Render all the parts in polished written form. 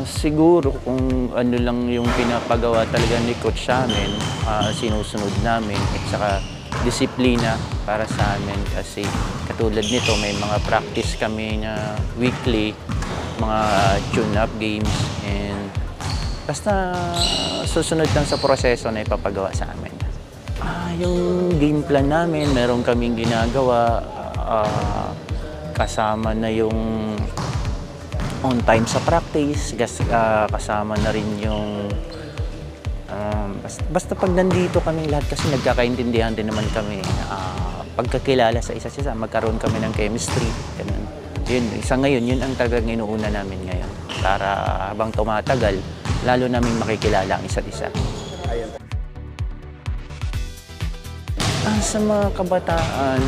Siguro kung ano lang yung pinapagawa talaga ni coach sa'min, sinusunod namin at saka disiplina para sa amin kasi katulad nito may mga practice kami na weekly, mga tune-up games and basta susunod lang sa proseso na ipapagawa sa amin. Yung game plan namin, meron kaming ginagawa, kasama na yung on time sa practice, kasama na rin yung basta pag nandito kami lahat kasi nagkakaintindihan din naman kami, pagkakilala sa isa't isa, magkaroon kami ng chemistry, ganun. Yun, isa ngayon, yun ang talagang inuuna namin ngayon para habang tumatagal, lalo naming makikilala ang isa't isa. Sa mga kabataan,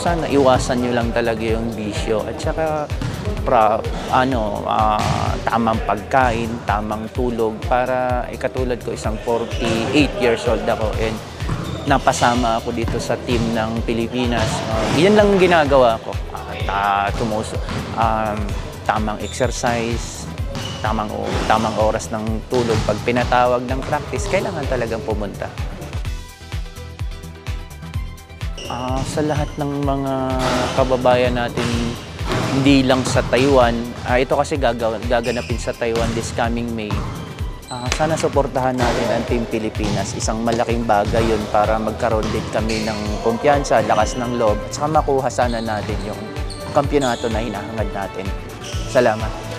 sana iwasan nyo lang talaga yung bisyo at saka tamang pagkain, tamang tulog para katulad ko isang 48 years old ako and napasama ako dito sa team ng Pilipinas. Yan lang ginagawa ko. Tamang exercise, tamang oras ng tulog. Pag pinatawag ng practice, kailangan talagang pumunta. Sa lahat ng mga kababayan natin, hindi lang sa Taiwan, ito kasi gaganapin sa Taiwan this coming May. Sana suportahan natin ang Team Pilipinas. Isang malaking bagay yun para magkaroon din kami ng kumpiyansa, lakas ng loob, at saka makuha sana natin yung kampyonato na hinahangad natin. Salamat.